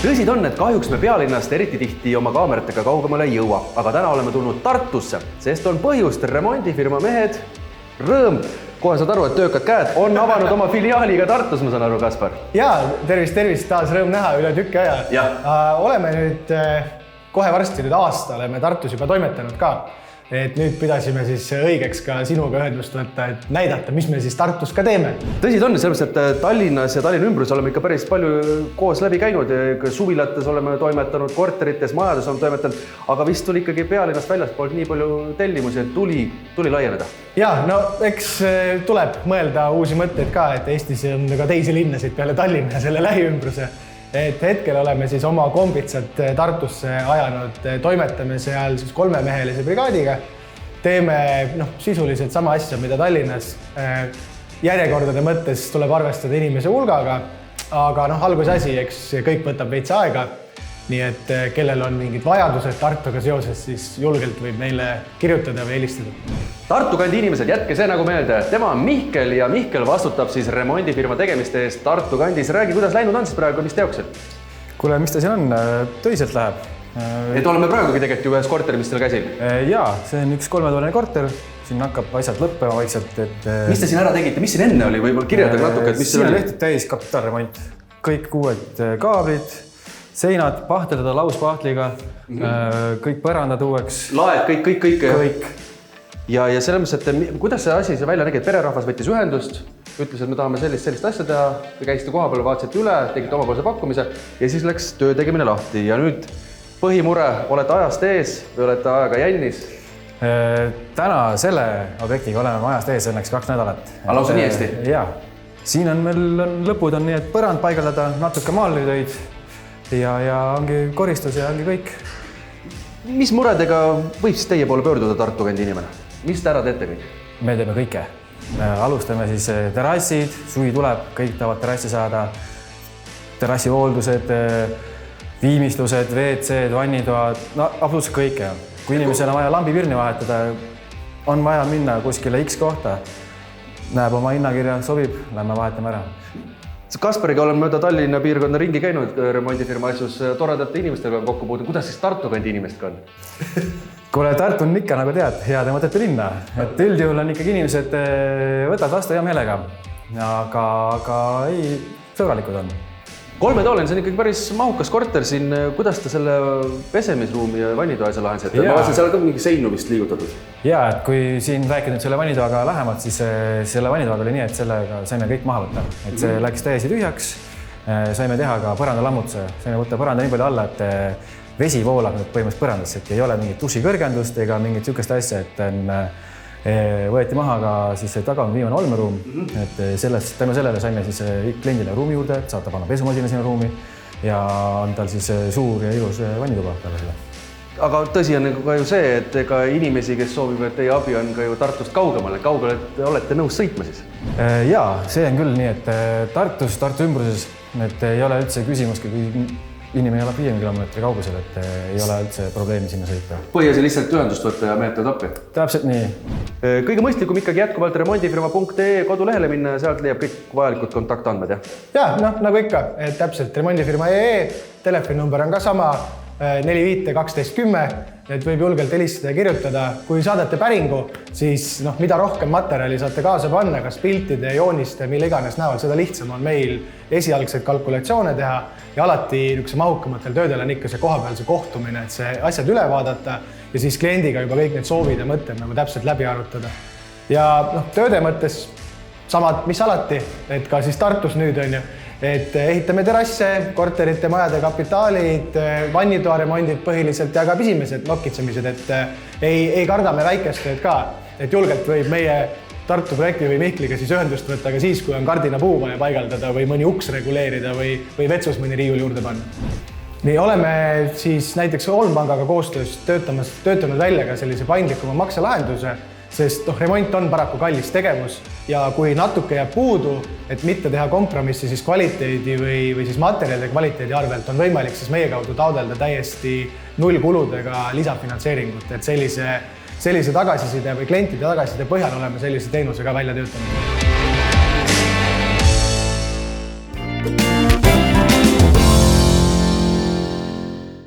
Tõsid on, et kahjuks me pealinnast eriti tihti oma kaameratega kaugemale ei jõua, aga täna oleme tulnud Tartusse, sest on põhjust remondifirma mehed rõõm. Kohe saad aru, et töökad käed on avanud oma filiaaliga Tartus, ma saan aru, Kaspar. Jaa, tervist, taas rõõm näha üle tükki aja. Oleme nüüd kohe varsti aasta oleme Tartus juba toimetanud ka. Et nüüd pidasime siis õigeks ka sinuga ühendust võtta, et näidata, mis me siis Tartus ka teeme. Tõsid on, sellepärast, et Tallinnas ja Tallinna ümbrus oleme ikka päris palju koos läbi käinud. Suvilates oleme toimetanud, korterites, majades oleme toimetanud, aga vist tuli ikkagi pealinnast väljaspoolt nii palju tellimusi, et tuli laieneda. Jaa, no eks tuleb mõelda uusi mõtteid ka, et Eestis on ka teisi linnasid peale Tallinna ja selle lähiümbruse. Et hetkel oleme siis oma kombitsad Tartusse ajanud, toimetame seal siis 3-mehelise brigaadiga. Teeme sisuliselt sama asja, mida Tallinnas. Järjekordade mõttes tuleb arvestada inimese hulgaga, aga alguse asi, eks kõik võtab veits aega. Nii et kellel on mingid vajadused Tartuga seoses, siis julgelt võib meile kirjutada või helistada. Tartu kandi inimesed, jätke see nagu meelde. Tema on Mihkel ja Mihkel vastutab siis remondifirma tegemiste eest Tartu kandis. Räägi, kuidas läinud on siis praegu, mis teoksid? Kuule, mis ta siin on? Töiselt läheb. Et oleme praegugi tegelikult ju ühes korteri, mis teil käsil? Jaa, see on üks 3-toaline korter. Siin hakkab asjad lõppema vaikselt. Mis te siin ära tegite? Mis siin enne oli? Võib-olla kirjeldage natuke, et mis siin on tehtud täis kapitaalremont. Kõik uued kaablid, seinad, pahteldada lauspahtliga, kõik põrandad uueks. Laed, kõik. Kõik. Ja selles mõttes, et kuidas see asi välja nägi, et pererahvas võttis ühendust, ütles, et me tahame sellist asja teha, te käisite koha peal, vaatasite üle, tegite omapoolse pakkumise ja siis läks töö tegemine lahti. Ja nüüd põhimure, olete ajast ees või olete ajaga jännis? Täna selle objektiga oleme ajast ees õnneks 2 nädalat. Aga lausa nii hästi? Jaa. Siin on meil lõpud on nii, et põrand paigaldada, natuke maaltöid ja ongi koristus ja ongi kõik. Mis muredega võib siis teie poole pöörduda Tartu kandi inimene? Mis te ära teete kõik? Me teeme kõike. Alustame siis terrassid, suvi tuleb, kõik tahavad terrassi saada. Terrassi hooldused, viimistlused, WC-d, vannitoad, absoluutselt kõike. Kui inimesel on vaja lambipirni vahetada, on vaja minna kuskile X kohta. Näeb oma hinnakirja, sobib, lähme vahetame ära. Kaspariga olen mööda Tallinna piirkonna ringi käinud remondifirma asjus, toredate inimestega on kokku puutunud. Kuidas siis Tartu kandi inimestega on? Kuule, Tartu on ikka, nagu tead, heade mõtete linna. Et üldjuhul on ikkagi inimesed võtavad vastu hea meelega, aga ei, sõbralikud on. 3-toaline, see on ikkagi päris mahukas korter siin. Kuidas te selle pesemisruumi ja vannitoa asja lahendasite? Ma vaatasin, seal on ka mingi seinu vist liigutatud. Jaa, et kui siin rääkida selle vannitoaga lähemalt, siis selle vannitoaga oli nii, et sellega saime kõik maha võtta. Et see läks täiesti tühjaks. Saime teha ka põrandalammutuse. Saime võtta põranda nii palju alla, et vesi voolab nüüd põhimõtteliselt põrandasse, et ei ole mingit dušikõrgendust ega mingit sihukest asja, et võeti maha ka siis taga on viimane olmeruum, et tänu sellele saime siis kliendile ruumi juurde, et saata panna pesumasina sinna ruumi ja on tal siis suur ja ilus vannituba peale selle. Aga tõsi on ka ju see, et ega inimesi, kes soovivad teie abi, on ka ju Tartust kaugemale. Kaugele olete nõus sõitma siis? Jaa, see on küll nii, et Tartus, Tartu ümbruses, et ei ole üldse küsimuski, kui inimene elab 5 kilomeetri kaugusel, et ei ole üldse probleemi sinna sõita. Põhiasi lihtsalt ühendust võtta ja mehed appi. Täpselt nii. Kõige mõistlikum ikkagi jätkuvalt remondifirma.ee kodulehele minna ja sealt leiab kõik vajalikud kontaktandmed, jah? Jaa, nagu ikka, et täpselt remondifirma.ee, telefoninumber on ka sama, 451210, et võib julgelt helistada ja kirjutada. Kui saadate päringu, siis mida rohkem materjali saate kaasa panna, kas piltide, jooniste, mille iganes näol, seda lihtsam on meil esialgseid kalkulatsioone teha ja alati mahukamatel töödel on ikka see kohapealse kohtumine, et see asjad üle vaadata ja siis kliendiga juba kõik need soovid ja mõtted täpselt läbi arutada. Ja tööde mõttes samad, mis alati, et ka siis Tartus nüüd on ju, et ehitame terrasse, korterite, majade kapitaalid, vannitoa remondid põhiliselt ja ka pisimesed nokitsemised, et ei kardame väikest tööd ka, et julgelt võib meie Tartu projekti või Mihkliga siis ühendust võtta ka siis, kui on kardinapuu vaja paigaldada või mõni uks reguleerida või vetsus mõni riiul juurde panna. Nii oleme siis näiteks Olmpangaga koostöös töötanud välja ka sellise paindlikuma makselahenduse, sest remont on paraku kallis tegevus ja kui natuke jääb puudu, et mitte teha kompromissi siis kvaliteedi või siis materjalide kvaliteedi arvelt, on võimalik siis meie kaudu taodelda täiesti nullkuludega lisafinantseeringut, et sellise tagasiside või klientide tagasiside põhjal oleme sellise teenuse ka välja töötanud.